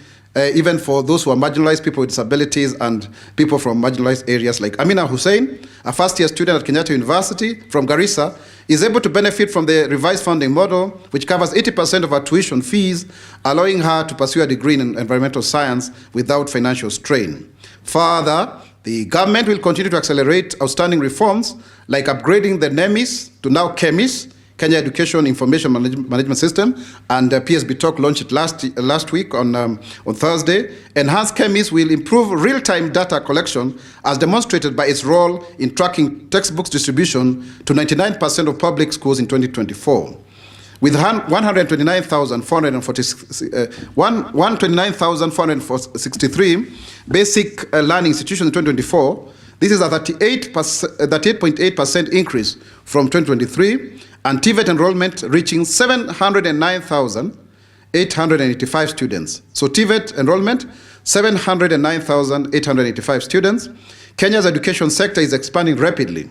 even for those who are marginalized, people with disabilities, and people from marginalized areas. Like Amina Hussein, a first-year student at Kenyatta University from Garissa, is able to benefit from the revised funding model, which covers 80% of her tuition fees, allowing her to pursue a degree in environmental science without financial strain. Further, the government will continue to accelerate outstanding reforms, like upgrading the NEMIS to now KEMIS, Kenya Education Information Management System, and PSB Talk launched it last week on Thursday. Enhanced KEMIS will improve real-time data collection as demonstrated by its role in tracking textbooks distribution to 99% of public schools in 2024. With 129,463 basic learning institutions in 2024, this is a 38.8% increase from 2023, and TVET enrollment reaching 709,885 students. So TVET enrollment, 709,885 students. Kenya's education sector is expanding rapidly.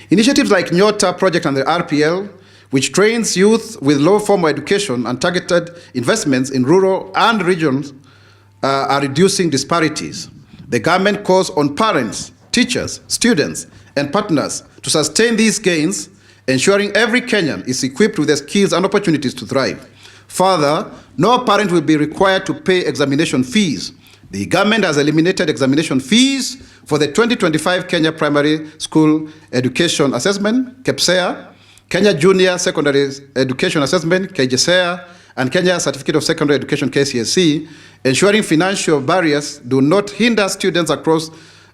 Initiatives like Nyota project and the RPL, which trains youth with low formal education and targeted investments in rural and regions, are reducing disparities. The government calls on parents, teachers, students, and partners to sustain these gains, ensuring every Kenyan is equipped with the skills and opportunities to thrive. Further, no parent will be required to pay examination fees. The government has eliminated examination fees for the 2025 Kenya Primary School Education Assessment, KEPSEA, Kenya Junior Secondary Education Assessment, KJSEA, and Kenya Certificate of Secondary Education, KCSE, ensuring financial barriers do not hinder students across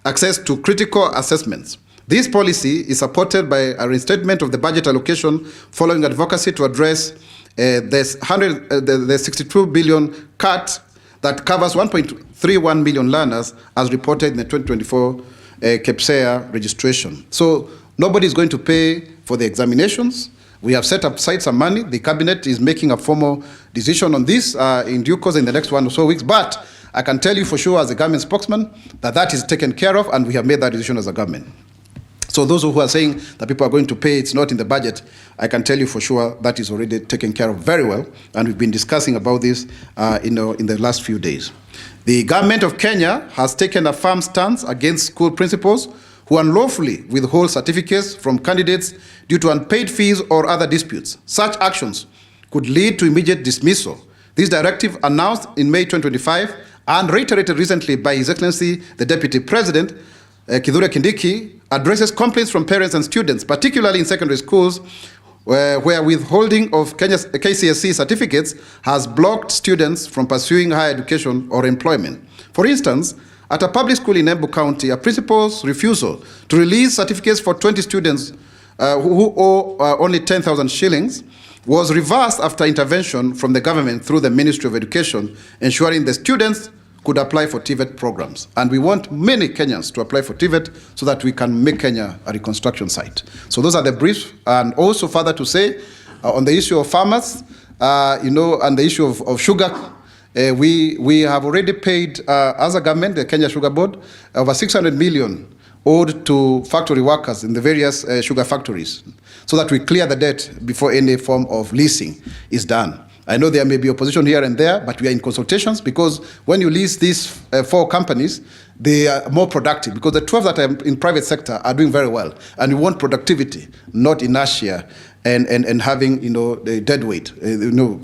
access to critical assessments. This policy is supported by a reinstatement of the budget allocation following advocacy to address the 62 billion cut that covers 1.31 million learners as reported in the 2024 KEPSEA registration. So nobody is going to pay for the examinations. We have set aside some money. The cabinet is making a formal decision on this in due course in the next 1 or so weeks. But I can tell you for sure as a government spokesman that that is taken care of, and we have made that decision as a government. So those who are saying that people are going to pay, it's not in the budget, I can tell you for sure that is already taken care of very well, and we've been discussing about this in the last few days. The government of Kenya has taken a firm stance against school principals who unlawfully withhold certificates from candidates due to unpaid fees or other disputes. Such actions could lead to immediate dismissal. This directive, announced in May 2025 and reiterated recently by His Excellency the Deputy President, Kithure Kindiki, addresses complaints from parents and students, particularly in secondary schools, where withholding of Kenya's KCSE certificates has blocked students from pursuing higher education or employment. For instance, at a public school in Embu County, a principal's refusal to release certificates for 20 students who owe only 10,000 shillings was reversed after intervention from the government through the Ministry of Education, ensuring the students could apply for TVET programs. And we want many Kenyans to apply for TVET so that we can make Kenya a reconstruction site. So those are the briefs. And also further to say, on the issue of farmers, and the issue of sugar, we have already paid, as a government, the Kenya Sugar Board, over 600 million owed to factory workers in the various sugar factories, so that we clear the debt before any form of leasing is done. I know there may be opposition here and there, but we are in consultations, because when you lease these 4 companies, they are more productive, because the 12 that are in private sector are doing very well, and we want productivity, not inertia and having the dead weight.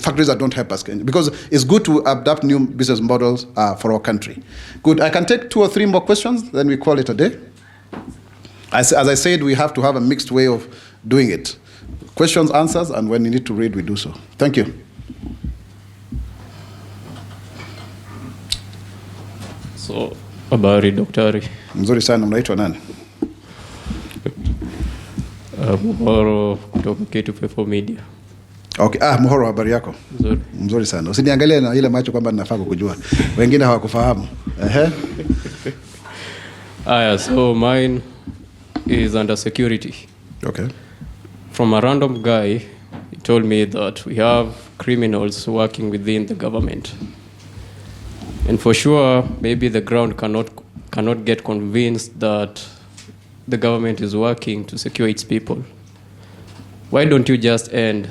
Factories that don't help us, because it's good to adapt new business models for our country. Good. I can take 2 or 3 more questions, then we call it a day. As I said, we have to have a mixed way of doing it. Questions, answers, and when you need to read, we do so. Thank you. So, habari daktari. Mzuri sana, mnaitwa nani? Mwaura kutoka K254 Media. Okay, Mwaura, habari yako? Mzuri. Mzuri sana. Usiniangalie na ile macho kwamba ninafaa kukujua. Wengine hawakufahamu. So mine is under security. Okay. From a random guy, he told me that we have criminals working within the government. And for sure, maybe the ground cannot get convinced that the government is working to secure its people. Why don't you just end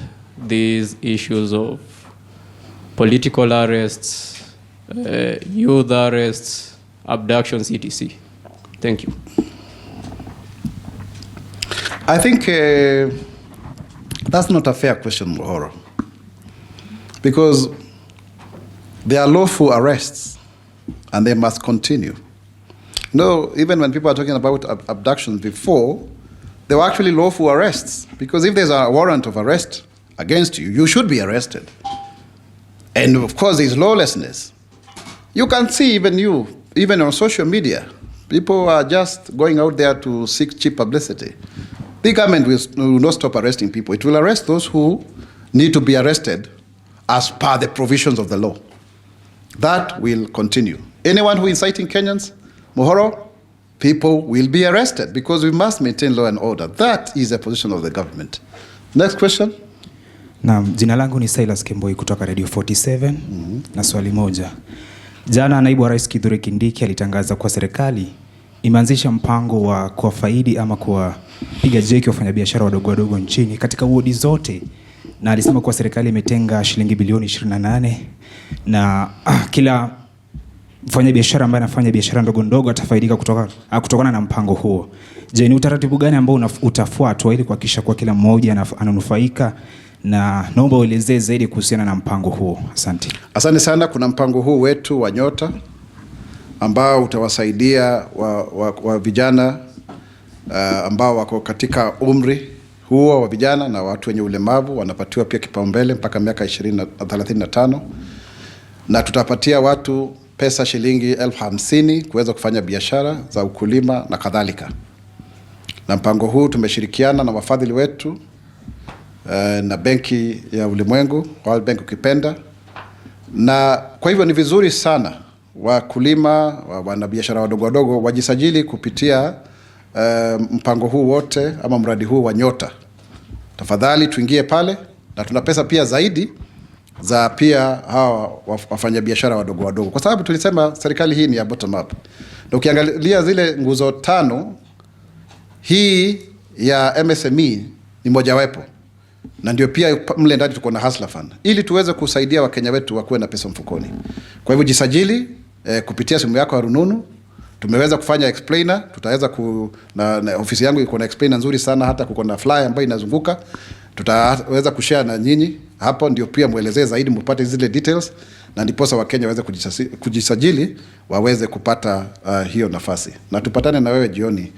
these issues of political arrests, youth arrests, abductions, etc.? Thank you. I think that's not a fair question, Mwaura. Because there are lawful arrests and they must continue. No, even when people are talking about abductions before, they were actually lawful arrests. Because if there's a warrant of arrest against you, you should be arrested. And of course, there's lawlessness. You can see even on social media, people are just going out there to seek cheap publicity. The government will not stop arresting people. It will arrest those who need to be arrested as per the provisions of the law. That will continue. Anyone who is inciting Kenyans, Mwaura, people will be arrested because we must maintain law and order. That is the position of the government. Next question. Na jina langu ni Silas Kemboi kutoka Radio 47 na swali moja. Jana naibu wa Rais Kithure Kindiki alitangaza kwa serikali imeanzisha mpango wa kuwafaidi ama kuwapiga jeki wafanyabiashara wadogo nchini katika wodi zote, na alisema kwa serikali imetenga shilingi bilioni 28 na kila mfanyabiashara ambaye anafanya biashara ndogo atafaidika kutokana na mpango huo. Je, ni utaratibu gani ambao utafuatwa ili kuhakikisha kwa kila mmoja ananufaika, na naomba uelezee zaidi kuhusiana na mpango huo. Asante. Asante sana. Kuna mpango huu wetu wa Nyota ambao utawasaidia wa vijana ambao wako katika umri huo wa vijana na watu wenye ulemavu, wanapatiwa pia kipaumbele mpaka miaka 35, na tutapatia watu pesa shilingi 50,000 kuweza kufanya biashara za ukulima na kadhalika. Na mpango huu tumeshirikiana na wafadhili wetu na Benki ya Ulimwengu, World Bank ukipenda, na kwa hivyo ni vizuri sana wakulima, wanabiashara wadogo wajisajili kupitia mpango huu wote ama mradi huu wa Nyota. Tafadhali tuingie pale, na tuna pesa pia zaidi za pia hawa wafanyabiashara wadogo, kwa sababu tulisema serikali hii ni ya bottom up. Na ukiangalia zile nguzo 5, hii ya MSME ni mojawapo, na ndio pia mle ndani tuko na Hustler Fund ili tuweze kusaidia Wakenya wetu wakuwe na pesa mfukoni. Kwa hivyo jisajili kupitia simu yako ya rununu. Tumeweza kufanya explainer, tutaweza na ofisi yangu iko na explainer nzuri sana, hata kuko na flyer ambayo inazunguka. Tutaweza kushare na nyinyi hapo, ndio pia muelezee zaidi, mpate zile details, na ndiposa Wakenya waweze kujisajili waweze kupata hiyo nafasi. Na tupatane na wewe jioni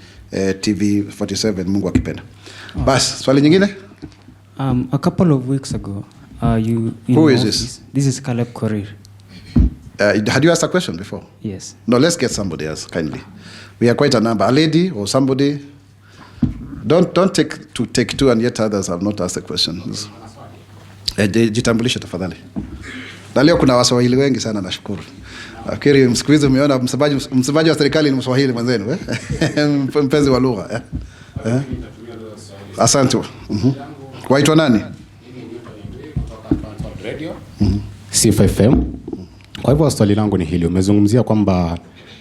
TV 47 Mungu akipenda. Bas, swali nyingine? A couple of weeks ago, you Who is this? This is Caleb Korir. Had you asked a question before? Yes. No, let's get somebody else kindly. We are quite a number. A lady or somebody. Don't take two and yet others have not asked a question. Jitambulishe tafadhali. Na leo kuna Waswahili wengi sana, nashukuru. Nafikiri msikizi umeona msemaji wa serikali ni Mswahili mwenzenu, mpenzi wa lugha. Asante. Waitwa nani? Sifa FM. Kwa hivyo swali langu ni hili, umezungumzia kwamba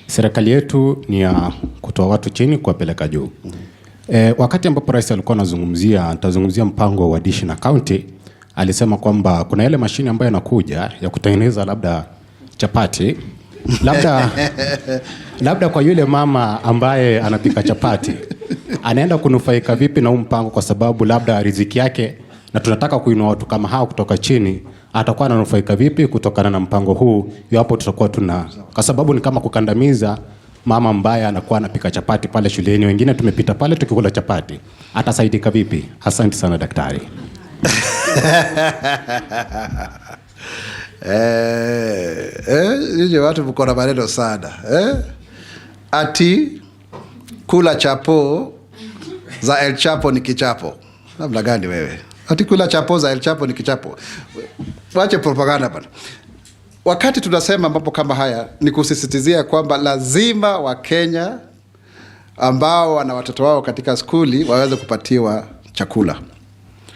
serikali yetu ni ya kutoa watu chini kuwapeleka juu. Wakati ambapo rais alikuwa atazungumzia mpango wa dish na county, alisema kwamba kuna yale mashine ambayo yanakuja ya kutengeneza labda chapati, labda kwa yule mama ambaye anapika chapati anaenda kunufaika vipi na mpango, kwa sababu labda riziki yake, na tunataka kuinua watu kama hao kutoka chini, atakuwa ananufaika vipi kutokana na mpango huu iwapo tutakuwa kwa sababu ni kama kukandamiza mama ambaye anakuwa anapika chapati pale shuleni, wengine tumepita pale tukikula chapati, atasaidika vipi? Asante sana daktari. Nije watu mko na maneno sana. Ati kula chapo za El Chapo ni kichapo. Namna gani wewe? Ati kula chapo za El Chapo ni kichapo. Wache propaganda bana. Wakati tunasema mambo kama haya ni kusisitizia kwamba lazima Wakenya ambao wana watoto wao katika skuli waweze kupatiwa chakula.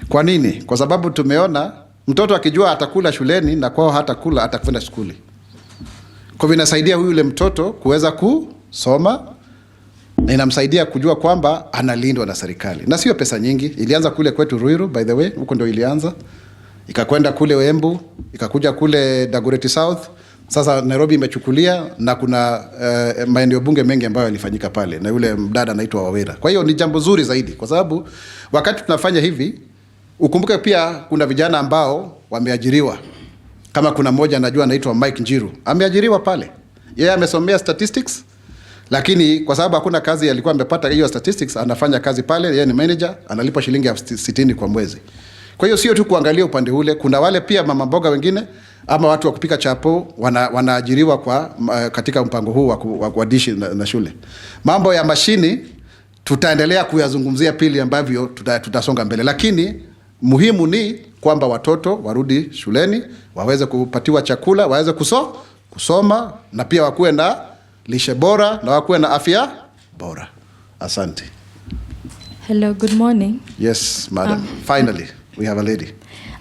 Kwa nini? Kwa sababu tumeona mtoto akijua atakula shuleni na kwao hatakula, atakwenda skuli. Kwa hivyo inasaidia yule mtoto kuweza kusoma na inamsaidia kujua kwamba analindwa na serikali. Na sio pesa nyingi. Ilianza kule kwetu Ruiru, by the way, huko ndio ilianza. Ikakwenda kule Embu, ikakuja kule Dagoretti South. Sasa Nairobi imechukulia na kuna maeneo bunge mengi ambayo yalifanyika pale na yule mdada anaitwa Mwaura. Kwa hiyo ni jambo zuri zaidi kwa sababu wakati tunafanya hivi ukumbuke pia kuna vijana ambao wameajiriwa. Kama kuna mmoja anajua anaitwa Mike Njiru, ameajiriwa pale. Yeye amesomea statistics lakini kwa sababu hakuna kazi alikuwa amepata hiyo statistics, anafanya kazi pale, yeye ni manager, analipwa shilingi 60 kwa mwezi. Kwa hiyo sio tu kuangalia upande ule, kuna wale pia mama mboga wengine ama watu wa kupika chapo wanaajiriwa kwa katika mpango huu wa dishi na shule. Mambo ya mashini tutaendelea kuyazungumzia pili ambavyo tutasonga mbele, lakini muhimu ni kwamba watoto warudi shuleni, waweze kupatiwa chakula, waweze kusoma na pia wakuwe na lishe bora na wakuwe na afya bora. Asante. Hello, good morning. Yes, madam. Finally, we have a lady.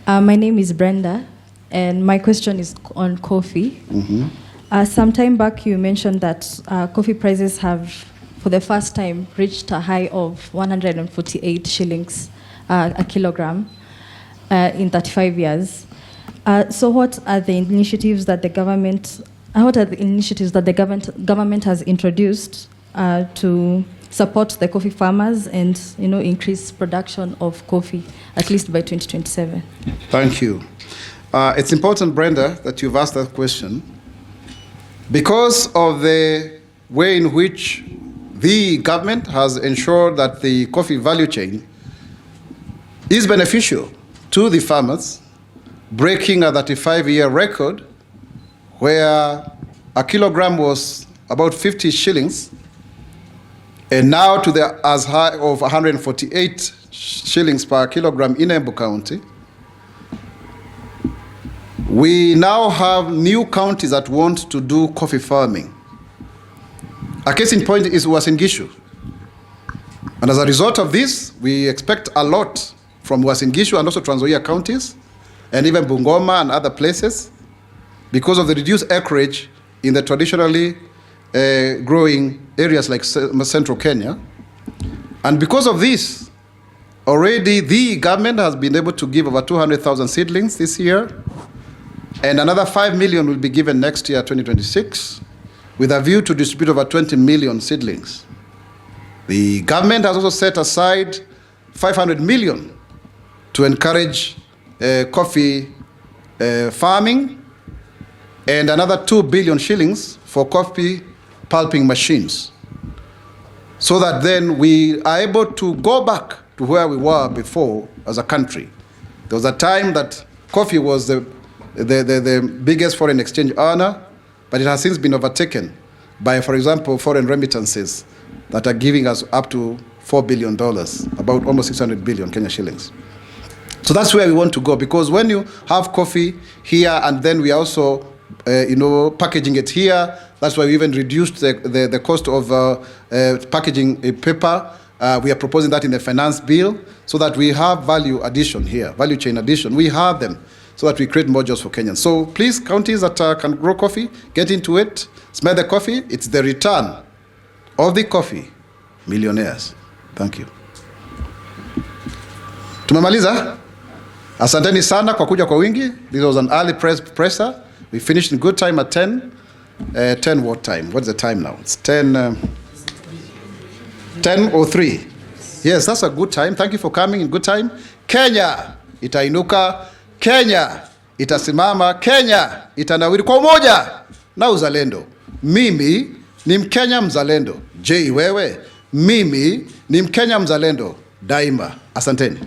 My name is Brenda, and my question is on coffee. Some time back, you mentioned that coffee prices have, for the first time, reached a high of 148 shillings a kilogram in 35 years. So, what are the initiatives that the government has introduced to support the coffee farmers and increase production of coffee at least by 2027? Thank you. It's important, Brenda, that you've asked that question because of the way in which the government has ensured that the coffee value chain is beneficial to the farmers, breaking a 35-year record where a kilogram was about 50 shillings and now to the as high of 148 shillings per kilogram in Embu County. We now have new counties that want to do coffee farming. A case in point is Uasin Gishu. And as a result of this, we expect a lot from Uasin Gishu and also Trans Nzoia counties, and even Bungoma and other places, because of the reduced acreage in the traditionally growing areas like central Kenya. And because of this, already the government has been able to give over 200,000 seedlings this year, and another 5 million will be given next year, 2026, with a view to distribute over 20 million seedlings. The government has also set aside 500 million to encourage coffee farming and another 2 billion shillings for coffee pulping machines, so that then we are able to go back to where we were before as a country. There was a time that coffee was the biggest foreign exchange earner, but it has since been overtaken by, for example, foreign remittances that are giving us up to $4 billion, about almost 600 billion Kenya shillings. So that's where we want to go, because when you have coffee here and then we also packaging it here, that's why we even reduced the cost of packaging paper. We are proposing that in the finance bill so that we have value addition here, value chain addition. We have them so that we create more jobs for Kenyans. So please, counties that can grow coffee, get into it, smell the coffee. It's the return of the coffee millionaires. Thank you. Tumemaliza? Asanteni sana kwa kuja kwa wingi. This was an early presser. We finished in good time at 10. 10 what time? What's the time now? It's 10:03. Yes, that's a good time. Thank you for coming in good time. Kenya itainuka, Kenya itasimama, Kenya itanawiri kwa umoja na uzalendo. Mimi ni Mkenya mzalendo. Je, wewe? Mimi ni Mkenya mzalendo daima. Asanteni.